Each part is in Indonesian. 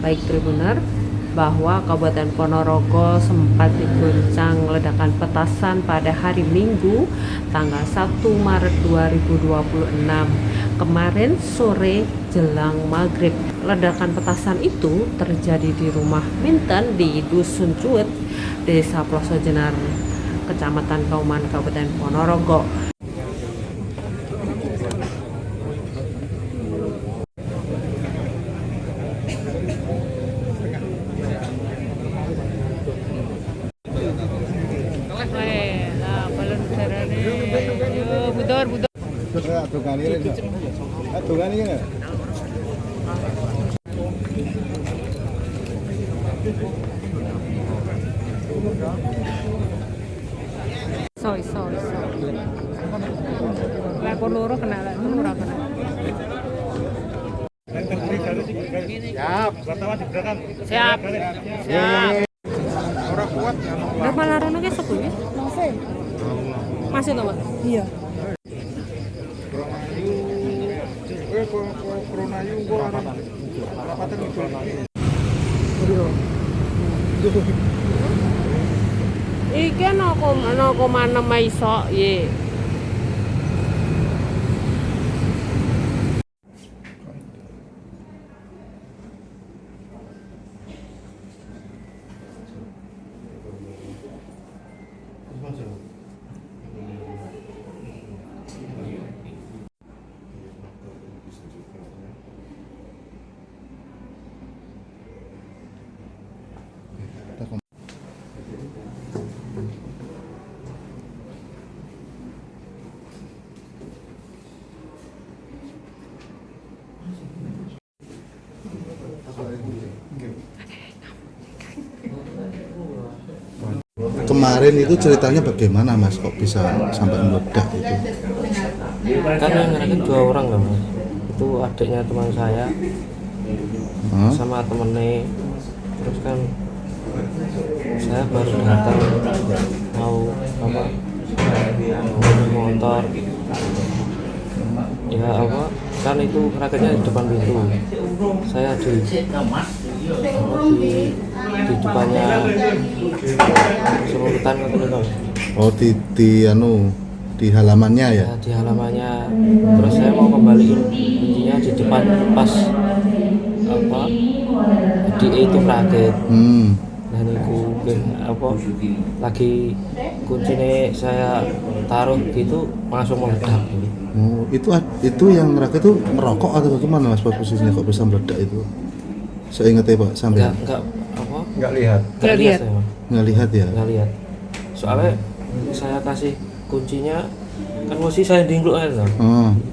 baik Tribuner, bahwa Kabupaten Ponorogo sempat diguncang ledakan petasan pada hari Minggu tanggal 1 Maret 2026 kemarin sore jelang maghrib. Ledakan petasan itu terjadi di rumah Minten di Dusun Cuet, Desa Plosojenar, Kecamatan Kauman, Kabupaten Ponorogo. Soy. Lapor loro kena, lapor ora kena. Siap. Orang kuat. Berapa larono ke sepunya? Masih loh, Mas? Iya. Iki ana komane iso ye. Kemarin itu ceritanya bagaimana Mas, kok bisa sampai meledak itu? Kan yang ngerakit 2 orang lah Mas. Itu adiknya teman saya sama temennya. Terus kan saya baru datang mau motor. Ya apa? Kan itu rakitnya di depan pintu. Saya di depannya selurutan gitu. Oh di halamannya ya? Ya, di halamannya. Terus saya mau kembaliin kuncinya di depan pas apa di itu rakit. Dan itu lagi kuncinya saya taruh gitu langsung meledak. Oh, itu yang rakit itu merokok atau bagaimana Mas, posisinya kok bisa meledak itu? Saya ingat ya Pak, sampai Enggak lihat. nggak lihat ya? Enggak lihat. Soalnya saya kasih kuncinya kan mesti saya dingluk aja.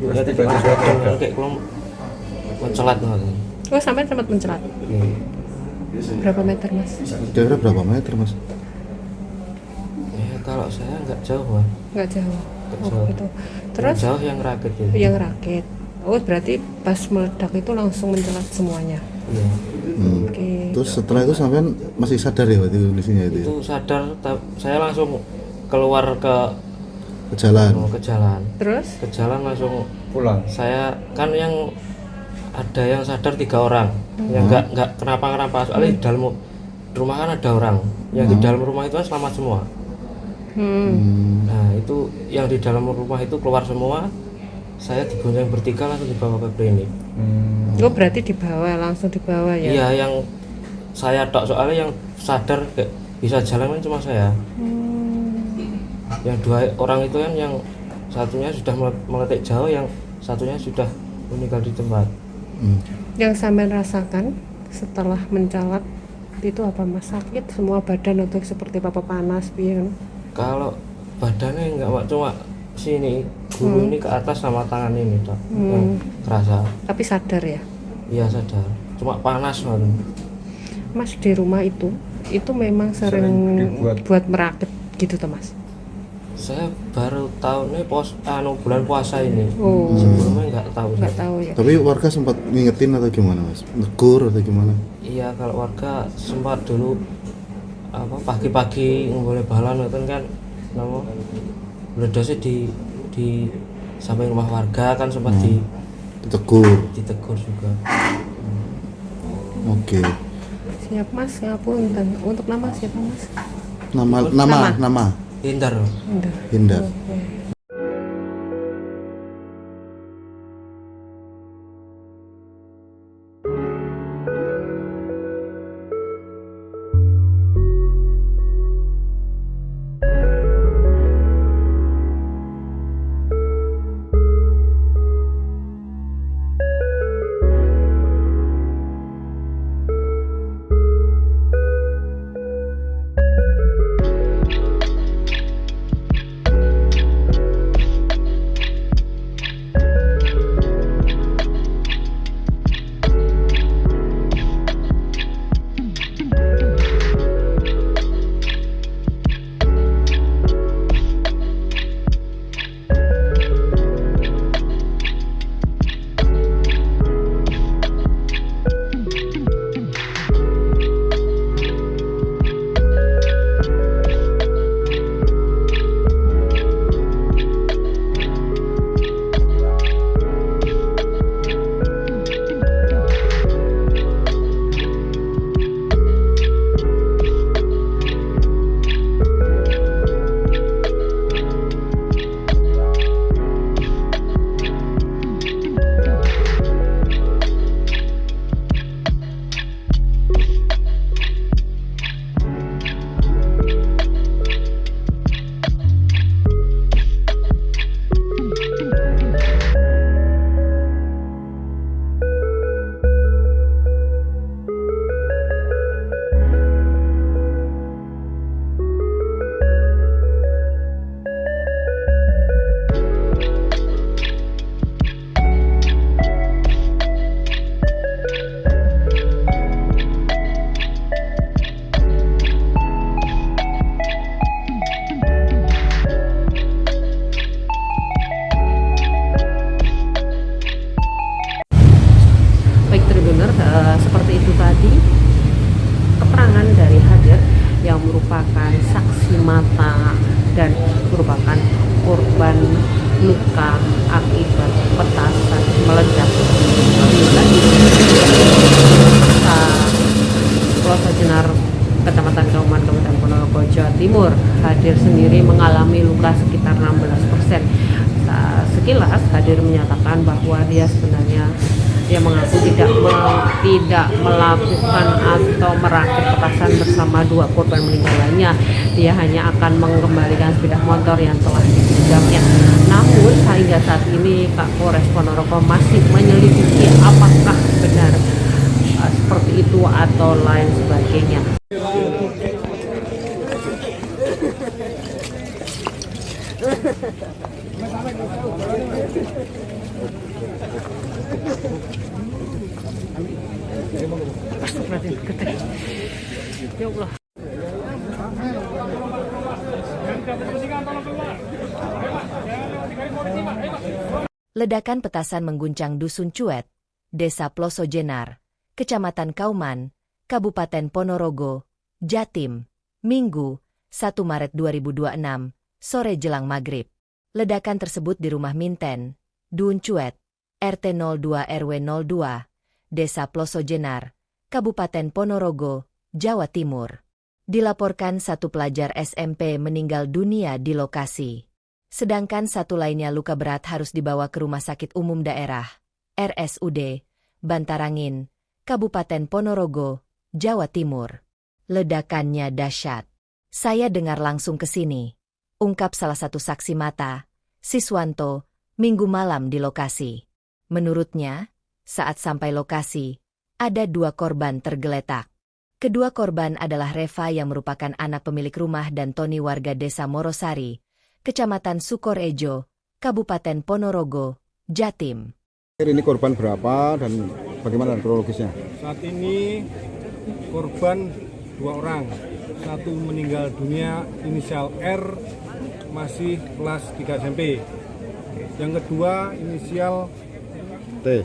Ya tiba-tiba kayak belum mencelat banget. Oh, sampai sempat mencelat. Berapa meter Mas? Kira-kira berapa meter Mas? Ya kalau saya nggak jauh Mas. Nggak jauh. Jauh. Gitu. Terus jauh yang rakit itu. Yang rakit. Oh, berarti pas meledak itu langsung mencelat semuanya. Iya. Oke. Terus setelah itu sampean masih sadar ya waktu kondisinya itu? Itu sadar, saya langsung keluar ke jalan. Ke jalan. Terus? Ke jalan langsung pulang. Saya kan yang ada yang sadar 3 orang, yang nggak kenapa soalnya di dalam rumah kan ada orang, yang di dalam rumah itu kan selamat semua. Nah itu yang di dalam rumah itu keluar semua, saya digonceng bertiga langsung dibawa ke klinik. Oh, berarti langsung dibawa ya? Iya, yang saya tok, soalnya yang sadar kayak bisa jalan kan cuma saya. Yang 2 orang itu kan yang satunya sudah meletik jauh, yang satunya sudah meninggal di tempat. Yang sampean rasakan setelah mencalat itu apa Mas? Sakit semua badan atau seperti apa, panas piye? Kalau badannya enggak, cuma sini gulu ini ke atas sama tangan ini Dok, yang kerasa. Tapi sadar ya? Iya sadar, cuma panas banget. Mas di rumah itu memang sering buat merakit gitu toh Mas? Saya baru tahu nih bulan puasa ini. Sebelumnya nggak tahu ya. Tapi warga sempat ngingetin atau gimana Mas? Negur atau gimana? Iya, kalau warga sempat dulu pagi-pagi ngomongin balan itu kan meledosnya di samping rumah warga kan sempat ditegur juga. Oke. Siap Mas, ngapunten. Untuk nama siapa Mas? Nama. Hindar. Hindar. Seperti itu tadi keterangan dari Hadir yang merupakan saksi mata dan merupakan korban luka akibat petasan meledak di Pelosok Jenar, Kecamatan Kauman, Kabupaten Ponorogo, Jawa Timur. Hadir sendiri mengalami luka sekitar 16%. Sekilas Hadir menyatakan bahwa dia sebenarnya mengaku tidak melakukan atau merakit petasan bersama dua korban meninggal lainnya. Dia hanya akan mengembalikan sepeda motor yang telah dipinjamnya. Namun hingga saat ini Kak Polres Ponorogo masih menyelidiki apakah benar seperti itu atau lain sebagainya. Ya Allah. Ledakan petasan mengguncang Dusun Cuet, Desa Pelosok Jenar, Kecamatan Kauman, Kabupaten Ponorogo, Jatim, Minggu, 1 Maret 2026, sore jelang maghrib. Ledakan tersebut di rumah Minten, Dusun Cuet, RT 02 RW 02, Desa Pelosok Jenar, Kabupaten Ponorogo, Jawa Timur. Dilaporkan satu pelajar SMP meninggal dunia di lokasi. Sedangkan satu lainnya luka berat harus dibawa ke Rumah Sakit Umum Daerah, RSUD, Bantarangin, Kabupaten Ponorogo, Jawa Timur. Ledakannya dahsyat. Saya dengar langsung ke sini, ungkap salah satu saksi mata, Siswanto, Minggu malam di lokasi. Menurutnya, saat sampai lokasi, ada dua korban tergeletak. Kedua korban adalah Reva yang merupakan anak pemilik rumah dan Tony warga Desa Morosari, Kecamatan Sukorejo, Kabupaten Ponorogo, Jatim. Ini korban berapa dan bagaimana kronologisnya? Saat ini korban 2 orang, satu meninggal dunia inisial R, masih kelas 3 SMP. Yang kedua inisial T.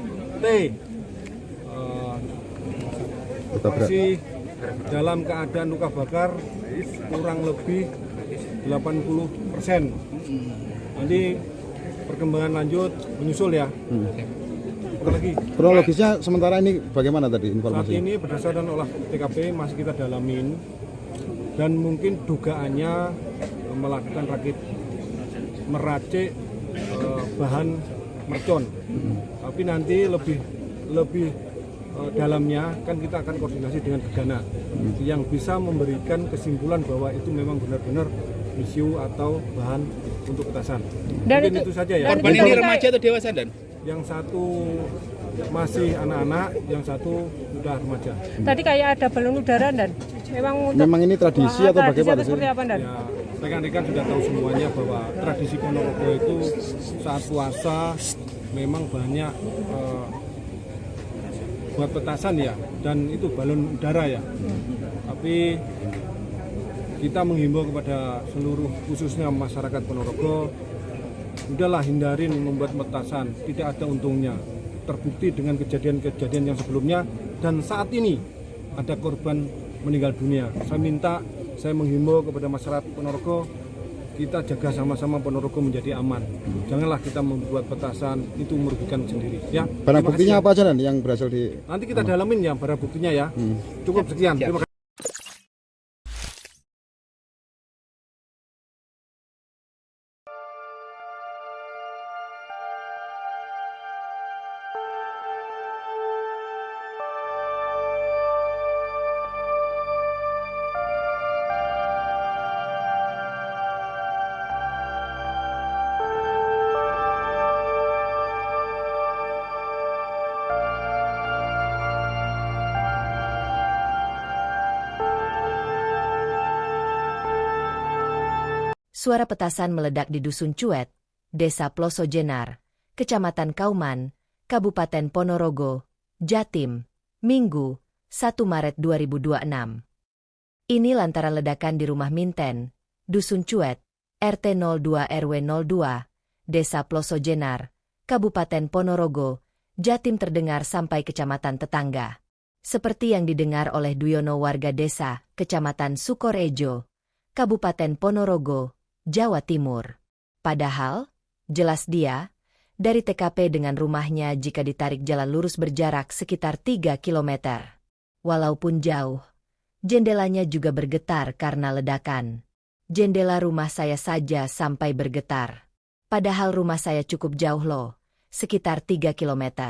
Masih dalam keadaan luka bakar kurang lebih 80%. Nanti perkembangan lanjut menyusul ya. Apalagi Kronologisnya sementara ini bagaimana tadi saat informasi? ini berdasarkan olah TKP masih kita dalamin dan mungkin dugaannya melakukan meracik bahan mercon. Tapi nanti lebih dalamnya kan kita akan koordinasi dengan Gegana yang bisa memberikan kesimpulan bahwa itu memang benar-benar misiu atau bahan untuk petasan. Dan Mungkin itu saja ya. Korban ini remaja atau dewasa, Dan? Yang satu masih anak-anak, yang satu sudah remaja. tadi kayak ada balon udara dan Memang ini tradisi atau bagaimana sih? seperti apa dan? Ya, rekan-rekan sudah tahu semuanya bahwa tradisi Ponorogo itu saat puasa memang banyak buat petasan ya, dan itu balon udara ya. Tapi kita menghimbau kepada seluruh khususnya masyarakat Ponorogo, udahlah hindarin membuat petasan, tidak ada untungnya. Terbukti dengan kejadian-kejadian yang sebelumnya dan saat ini ada korban meninggal dunia. Saya menghimbau kepada masyarakat Ponorogo, kita jaga sama-sama Ponorogo menjadi aman. Janganlah kita membuat petasan itu merugikan sendiri. Ya. Barang Terima buktinya kasih, apa aja Dan yang berhasil di... Nanti kita dalamin ya barang buktinya ya. Cukup sekian. Terima kasih. Suara petasan meledak di Dusun Cuet, Desa Ploso Jenar, Kecamatan Kauman, Kabupaten Ponorogo, Jatim, Minggu, 1 Maret 2026. Ini lantaran ledakan di rumah Minten, Dusun Cuet, RT 02 RW 02, Desa Ploso Jenar, Kabupaten Ponorogo, Jatim terdengar sampai kecamatan tetangga. Seperti yang didengar oleh Duyono warga desa, Kecamatan Sukorejo, Kabupaten Ponorogo, Jawa Timur. Padahal, jelas dia, dari TKP dengan rumahnya jika ditarik jalan lurus berjarak sekitar 3 km. Walaupun jauh, jendelanya juga bergetar karena ledakan. Jendela rumah saya saja sampai bergetar. Padahal rumah saya cukup jauh loh, sekitar 3 km.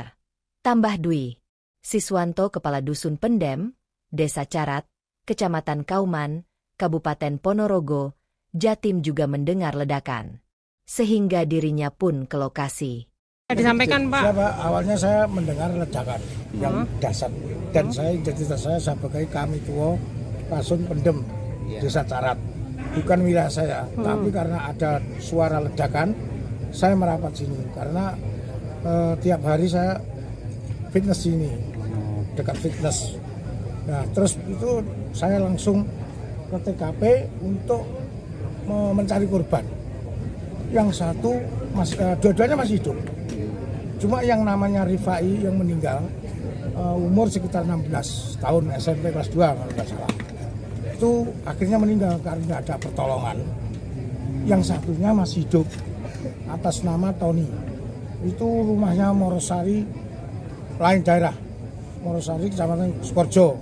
Tambah Dwi Siswanto, Kepala Dusun Pendem, Desa Carat, Kecamatan Kauman, Kabupaten Ponorogo, Jatim juga mendengar ledakan. Sehingga dirinya pun ke lokasi. Disampaikan Pak. Siapa? Awalnya saya mendengar ledakan yang dahsyat dan saya identitas saya sebagai kami tua Pasun Pendem Desa Carat. Bukan wilayah saya, tapi karena ada suara ledakan, saya merapat sini karena tiap hari saya fitness sini, dekat fitness. Nah, terus itu saya langsung ke TKP untuk mencari korban. Yang satu dua-duanya masih hidup. Cuma yang namanya Rifai yang meninggal umur sekitar 16 tahun, SMP kelas 2 kalau nggak salah. Itu akhirnya meninggal karena ada pertolongan. Yang satunya masih hidup atas nama Tony. Itu rumahnya Morosari, lain daerah. Morosari, Kecamatan Sukorejo.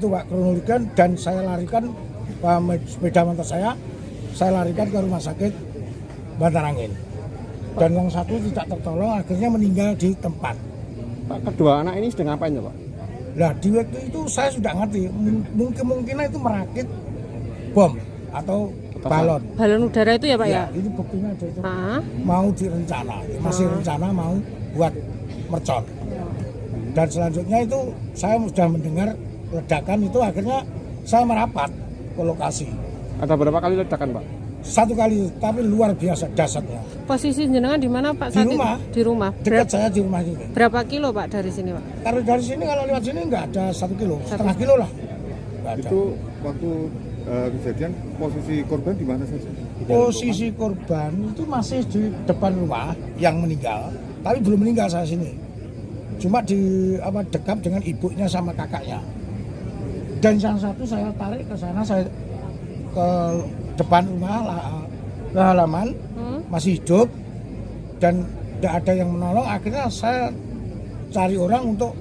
Itu Pak kronologikan dan saya larikan sepeda motor saya larikan ke rumah sakit Bantar Angin. Dan yang satu tidak tertolong, akhirnya meninggal di tempat. Pak, kedua anak ini sedang ngapain ya Pak? Nah, di waktu itu saya sudah ngerti, mungkin itu merakit bom atau balon. Balon udara itu ya Pak ya? Ini buktinya ada itu. Ah. Mau direncana, masih rencana mau buat mercon. Dan selanjutnya itu saya sudah mendengar ledakan itu, akhirnya saya merapat ke lokasi. Ada berapa kali ledakan Pak? Satu kali, tapi luar biasa dahsyatnya. Posisi jenengan di mana Pak? Di saat rumah. itu? Di rumah. Dekat saya di rumah ini. Berapa kilo Pak dari sini Pak? Karena dari sini kalau lewat sini nggak ada 1 kilo, setengah kilo lah. Nggak ada. Itu waktu kejadian posisi korban di mana saja? Posisi korban itu masih di depan rumah yang meninggal, tapi belum meninggal saya sini. Cuma di dekat dengan ibunya sama kakaknya. Dan yang satu saya tarik ke sana, saya ke depan rumah ke halaman, masih hidup dan tidak ada yang menolong. Akhirnya saya cari orang untuk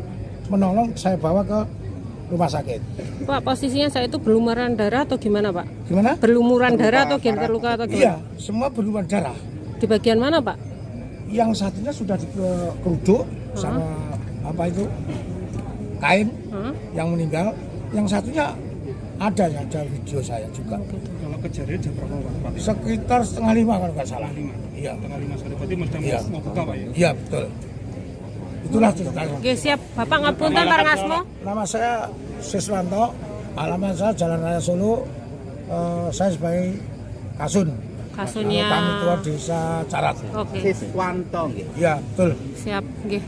menolong saya bawa ke rumah sakit. Pak, posisinya saya itu berlumuran darah atau gimana, Pak? Gimana? Berlumuran darah atau terluka atau Iya, gimana? semua berlumuran darah. Di bagian mana, Pak? Yang satunya sudah dikeruduk sama apa itu kain yang meninggal. Yang satunya ada video saya juga. Kalau kejadian jam berapa Pak? Sekitar 4:30 kalau nggak salah. Iya. Setengah 5 sore. Berarti mesti mau buka Pak ya? Iya betul. Itulah ceritanya. Oke, siap. Bapak ngapunten Pak Ngasmo. Nama saya Siswanto, alamat saya Jalan Raya Solo. Saya sebagai Kasun. Kasunnya. Kami tua desa Carat. Oke, Iya betul. siap. Nggih.